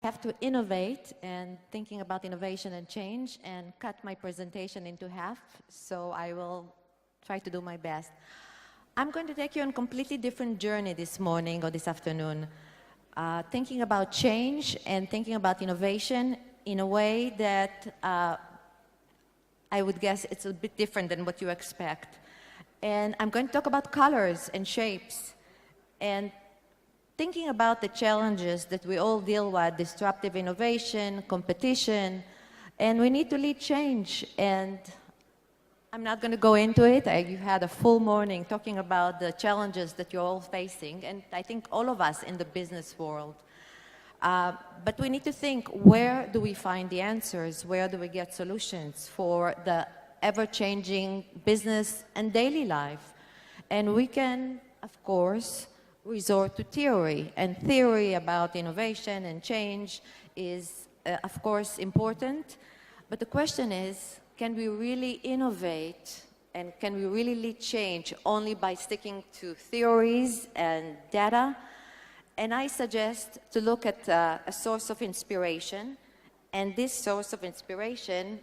have to innovate, and thinking about innovation and change, and cut my presentation into half, so I will try to do my best. I'm going to take you on a completely different journey this morning or this afternoon, thinking about change and thinking about innovation in a way that I would guess it's a bit different than what you expect. And I'm going to talk about colors and shapes, and thinking about the challenges that we all deal with, disruptive innovation, competition, and we need to lead change. And I'm not going to go into it. You had a full morning talking about the challenges that you're all facing, and I think all of us in the business world. But we need to think, where do we find the answers? Where do we get solutions for the ever-changing business and daily life? And we can, of course, resort to theory, and theory about innovation and change is, of course, important. But the question is, can we really innovate and can we really lead change only by sticking to theories and data? And I suggest to look at a source of inspiration, and this source of inspiration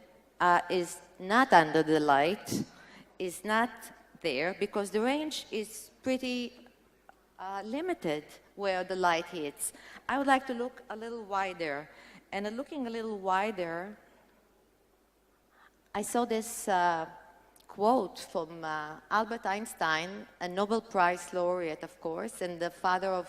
is not under the light, is not there, because the range is pretty limited where the light hits. I would like to look a little wider, and looking a little wider, I saw this quote from Albert Einstein, a Nobel Prize laureate, of course, and the father of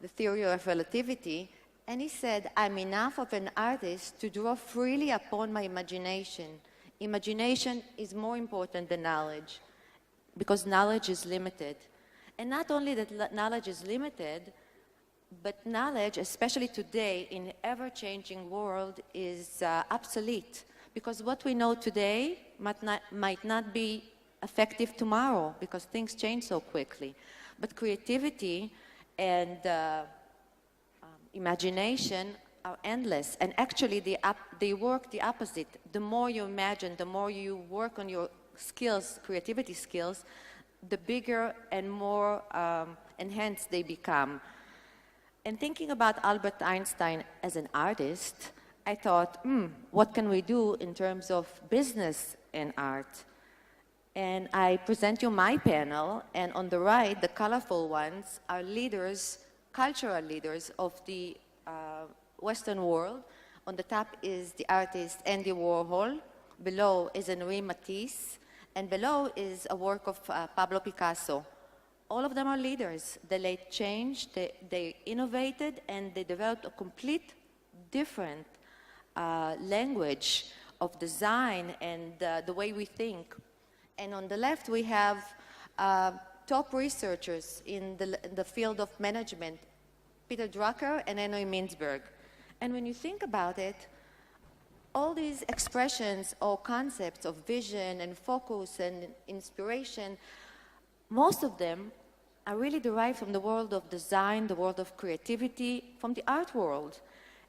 the theory of relativity, and he said, "I'm enough of an artist to draw freely upon my imagination. Imagination is more important than knowledge, because knowledge is limited." And not only that knowledge is limited, but knowledge, especially today in an ever-changing world, is obsolete. Because what we know today might not be effective tomorrow, because things change so quickly. But creativity and imagination are endless. And actually, they work the opposite. The more you imagine, the more you work on your skills, creativity skills, the bigger and more enhanced they become. And thinking about Albert Einstein as an artist, I thought, what can we do in terms of business and art? And I present you my panel, and on the right, the colorful ones, are leaders, cultural leaders of the Western world. On the top is the artist Andy Warhol, below is Henri Matisse, and below is a work of Pablo Picasso. All of them are leaders. They led change, they innovated, and they developed a complete different language of design and the way we think. And on the left, we have top researchers in the field of management, Peter Drucker and Henry Mintzberg. And when you think about it, all these expressions or concepts of vision and focus and inspiration, most of them are really derived from the world of design, the world of creativity, from the art world.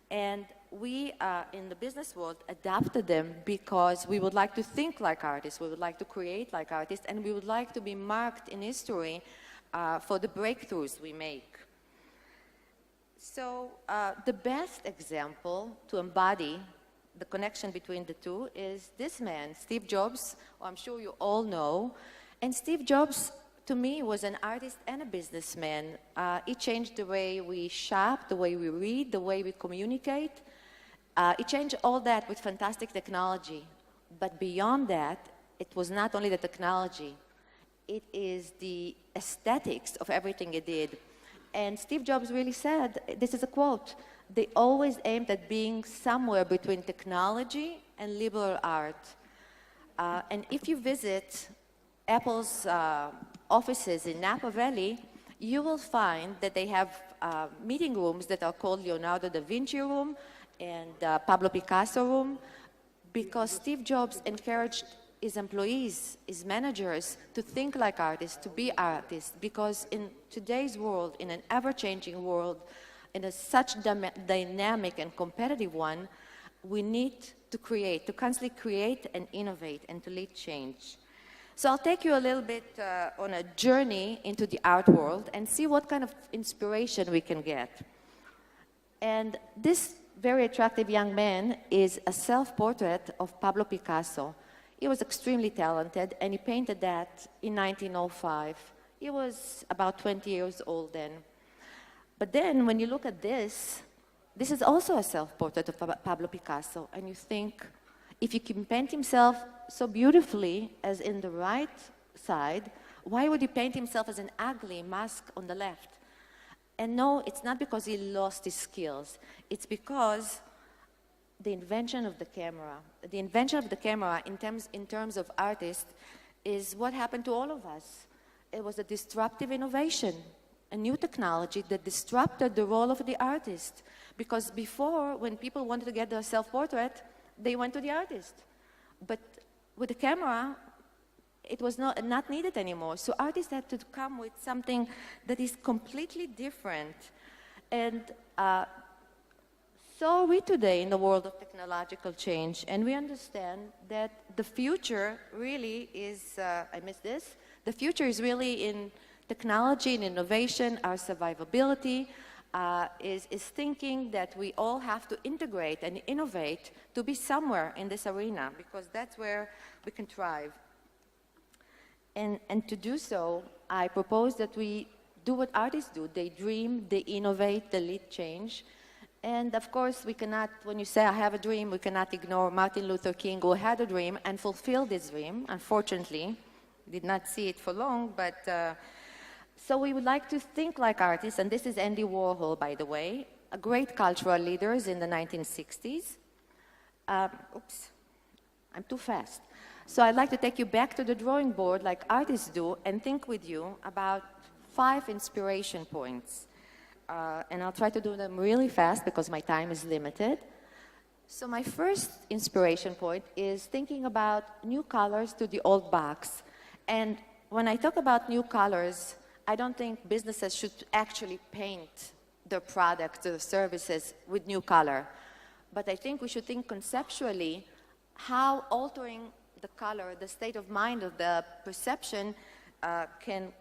And we, in the business world, adapted them because we would like to think like artists, we would like to create like artists, and we would like to be marked in history for the breakthroughs we make. So the best example to embody the connection between the two is this man, Steve Jobs, who I'm sure you all know. And Steve Jobs, to me, was an artist and a businessman. He changed the way we shop, the way we read, the way we communicate. He changed all that with fantastic technology. But beyond that, it was not only the technology, it is the aesthetics of everything he did. And Steve Jobs really said, this is a quote, "They always aimed at being somewhere between technology and liberal art." And if you visit Apple's offices in Napa Valley, you will find that they have meeting rooms that are called Leonardo da Vinci room and Pablo Picasso room, because Steve Jobs encouraged his employees, his managers, to think like artists, to be artists, because in today's world, in an ever-changing world, in such dynamic and competitive one, we need to create, to constantly create and innovate and to lead change. So I'll take you a little bit on a journey into the art world and see what kind of inspiration we can get. And this very attractive young man is a self-portrait of Pablo Picasso. He was extremely talented, and he painted that in 1905. He was about 20 years old then. But then, when you look at this is also a self-portrait of Pablo Picasso, and you think, if he can paint himself so beautifully as in the right side, why would he paint himself as an ugly mask on the left? And no, it's not because he lost his skills. It's because the invention of the camera. The invention of the camera in terms of artists is what happened to all of us. It was a disruptive innovation, a new technology that disrupted the role of the artist. Because before, when people wanted to get their self-portrait, they went to the artist. But with the camera, it was not needed anymore. So artists had to come with something that is completely different. And so are we today in the world of technological change. And we understand that the future really is, I missed this, the future is really in technology and innovation, our survivability, is thinking that we all have to integrate and innovate to be somewhere in this arena, because that's where we can thrive. And to do so, I propose that we do what artists do. They dream, they innovate, they lead change. And of course, we cannot, when you say I have a dream, we cannot ignore Martin Luther King, who had a dream and fulfilled his dream, unfortunately. Did not see it for long, but so we would like to think like artists, and this is Andy Warhol, by the way, a great cultural leader in the 1960s. Oops, I'm too fast. So I'd like to take you back to the drawing board like artists do and think with you about 5 inspiration points. And I'll try to do them really fast because my time is limited. So my first inspiration point is thinking about new colors to the old box. And when I talk about new colors, I don't think businesses should actually paint their products or services with new color. But I think we should think conceptually how altering the color, the state of mind of the perception can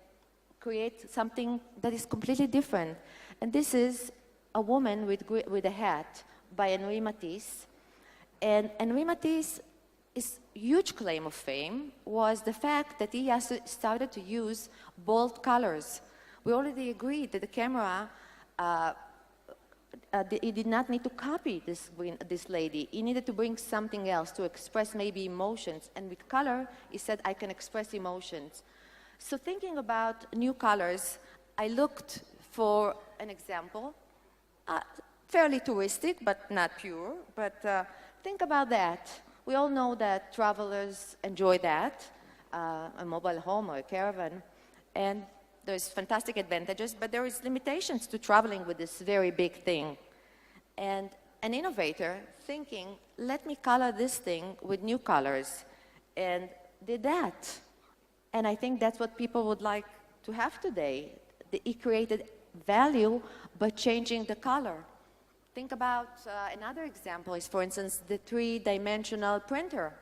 create something that is completely different. And this is A Woman with a Hat by Henri Matisse. And Henri Matisse, his huge claim of fame was the fact that he has started to use bold colors. We already agreed that the camera, he did not need to copy this lady. He needed to bring something else to express maybe emotions. And with color, he said, I can express emotions. So thinking about new colors, I looked for an example, fairly touristic, but not pure. But think about that. We all know that travelers enjoy that, a mobile home or a caravan. And there's fantastic advantages, but there is limitations to traveling with this very big thing. And an innovator thinking, let me color this thing with new colors, and did that. And I think that's what people would like to have today. He created value by changing the color. Think about another example is, for instance, the 3-dimensional printer.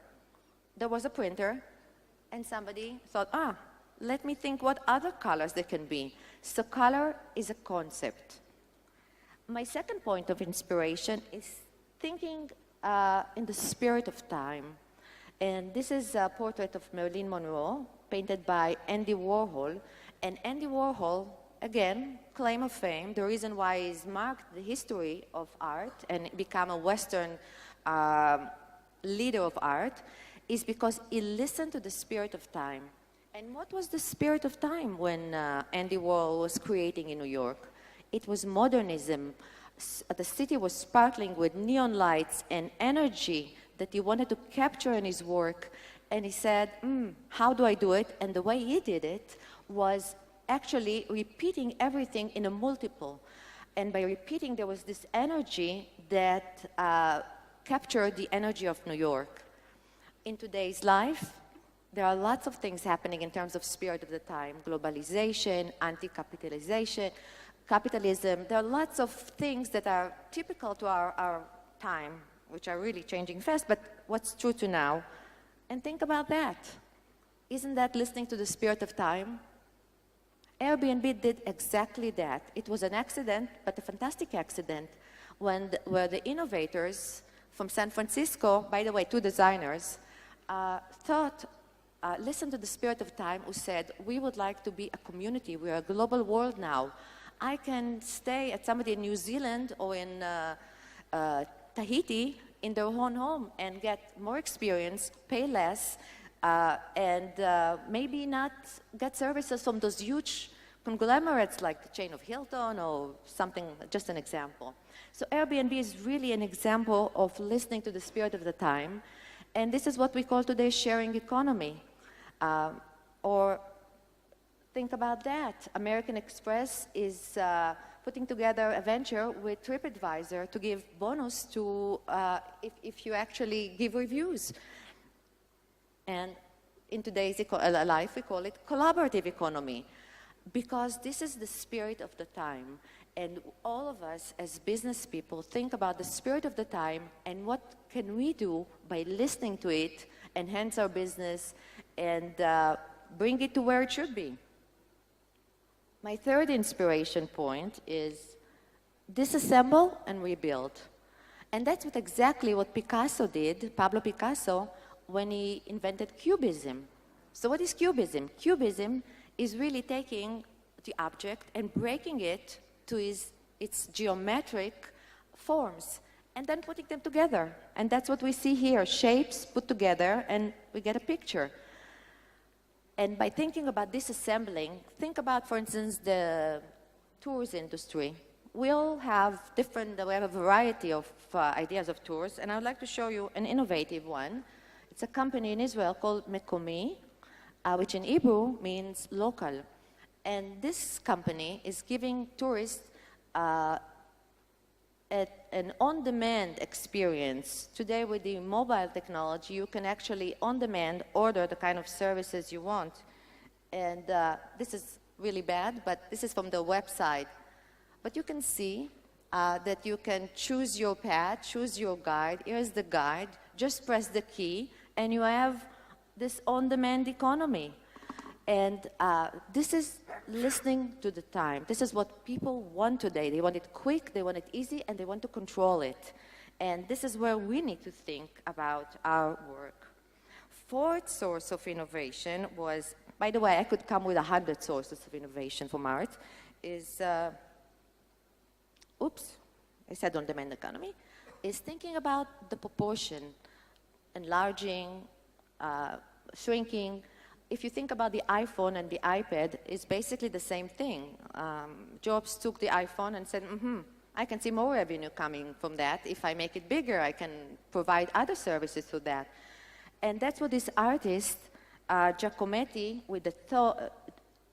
There was a printer, and somebody thought, let me think what other colors there can be. So color is a concept. My second point of inspiration is thinking in the spirit of time. And this is a portrait of Marilyn Monroe, painted by Andy Warhol. And Andy Warhol, again, claim of fame, the reason why he's marked the history of art and become a Western leader of art is because he listened to the spirit of time. And what was the spirit of time when Andy Warhol was creating in New York? It was modernism. The city was sparkling with neon lights and energy that he wanted to capture in his work. And he said, how do I do it? And the way he did it was actually repeating everything in a multiple. And by repeating, there was this energy that captured the energy of New York. In today's life, there are lots of things happening in terms of spirit of the time. Globalization, anti-capitalization, capitalism. There are lots of things that are typical to our time, which are really changing fast, but what's true to now? And think about that. Isn't that listening to the spirit of time? Airbnb did exactly that. It was an accident, but a fantastic accident. where the innovators from San Francisco, by the way, two designers, listened to the spirit of time, who said, we would like to be a community. We're a global world now. I can stay at somebody in New Zealand or in Tahiti in their own home and get more experience, pay less, and maybe not get services from those huge conglomerates like the chain of Hilton or something, just an example. So Airbnb is really an example of listening to the spirit of the time, and this is what we call today sharing economy. Or think about that. American Express is putting together a venture with TripAdvisor to give bonus to if you actually give reviews. And in today's life, we call it collaborative economy, because this is the spirit of the time. And all of us as business people think about the spirit of the time and what can we do by listening to it, enhance our business, and bring it to where it should be. My third inspiration point is disassemble and rebuild. And that's exactly what Picasso did, Pablo Picasso, when he invented Cubism. So what is Cubism? Cubism is really taking the object and breaking it to its geometric forms and then putting them together. And that's what we see here, shapes put together, and we get a picture. And by thinking about disassembling, think about, for instance, the tours industry. We all have we have a variety of ideas of tours, and I would like to show you an innovative one. It's a company in Israel called Mekomi, which in Hebrew means local. And this company is giving tourists an on-demand experience. Today, with the mobile technology, you can actually on-demand order the kind of services you want. And this is really bad, but this is from the website. But you can see that you can choose your path, choose your guide. Here's the guide. Just press the key, and you have this on-demand economy. And this is listening to the time. This is what people want today. They want it quick, they want it easy, and they want to control it. And this is where we need to think about our work. Fourth source of innovation was, by the way, I could come with 100 sources of innovation from art, is, I said on-demand economy, is thinking about the proportion, enlarging, shrinking. If you think about the iPhone and the iPad, it's basically the same thing. Jobs took the iPhone and said, I can see more revenue coming from that. If I make it bigger, I can provide other services to that. And that's what this artist, Giacometti, with the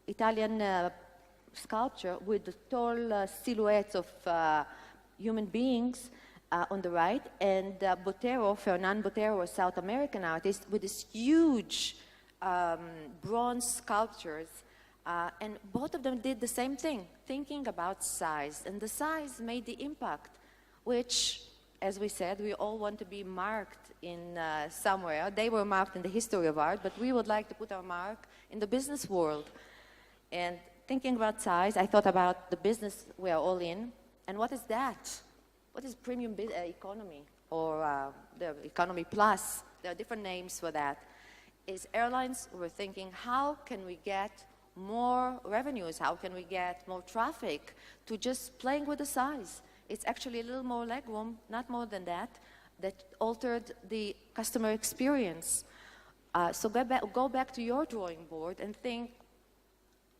Italian sculpture, with the tall silhouettes of human beings on the right, and Fernand Botero, a South American artist, with this huge bronze sculptures, and both of them did the same thing, thinking about size. And the size made the impact, which, as we said, we all want to be marked in somewhere. They were marked in the history of art, but we would like to put our mark in the business world. And thinking about size, I thought about the business we are all in, and what is that? What is premium economy, or the economy plus? There are different names for that. Is airlines were thinking, how can we get more revenues? How can we get more traffic to just playing with the size? It's actually a little more legroom, not more than that, that altered the customer experience. So go back to your drawing board and think,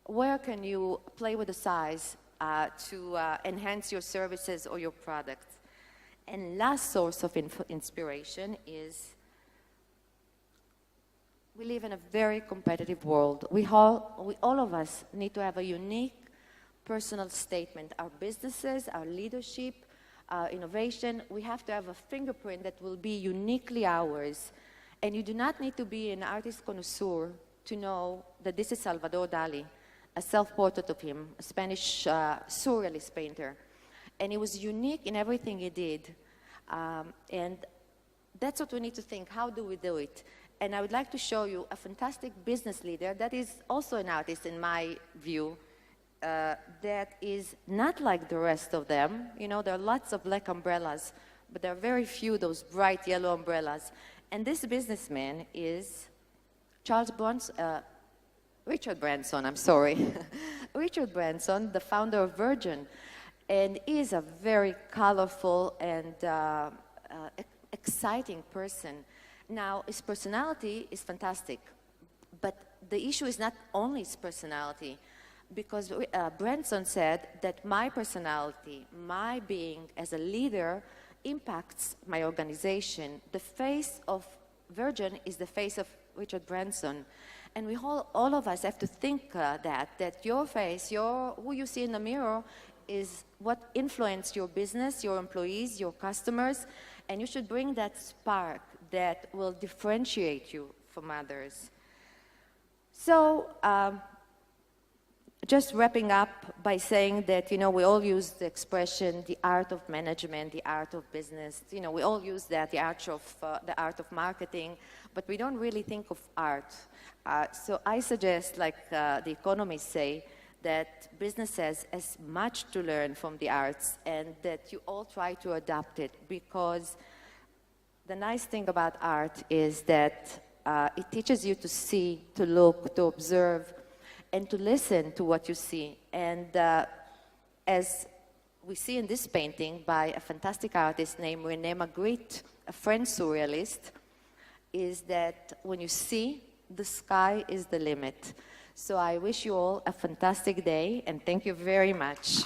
where can you play with the size to enhance your services or your products? And last source of inspiration is, we live in a very competitive world. All of us need to have a unique personal statement. Our businesses, our leadership, our innovation, we have to have a fingerprint that will be uniquely ours. And you do not need to be an artist connoisseur to know that this is Salvador Dali, a self-portrait of him, a Spanish surrealist painter. And he was unique in everything he did. And that's what we need to think. How do we do it? And I would like to show you a fantastic business leader that is also an artist in my view, that is not like the rest of them. You know, there are lots of black umbrellas, but there are very few those bright yellow umbrellas. And this businessman is Richard Branson, I'm sorry. Richard Branson, the founder of Virgin, and is a very colorful and exciting person. Now, his personality is fantastic, but the issue is not only his personality, because Branson said that my personality, my being as a leader, impacts my organization. The face of Virgin is the face of Richard Branson. And we all of us have to think that your face, who you see in the mirror, is what influences your business, your employees, your customers, and you should bring that spark that will differentiate you from others. So, just wrapping up by saying that, you know, we all use the expression, the art of management, the art of business. You know, we all use that, the art of marketing, but we don't really think of art. So I suggest, like the economists say, that business has as much to learn from the arts, and that you all try to adapt it, because the nice thing about art is that it teaches you to see, to look, to observe, and to listen to what you see. And as we see in this painting by a fantastic artist named René Magritte, a French surrealist, is that when you see, the sky is the limit. So I wish you all a fantastic day, and thank you very much.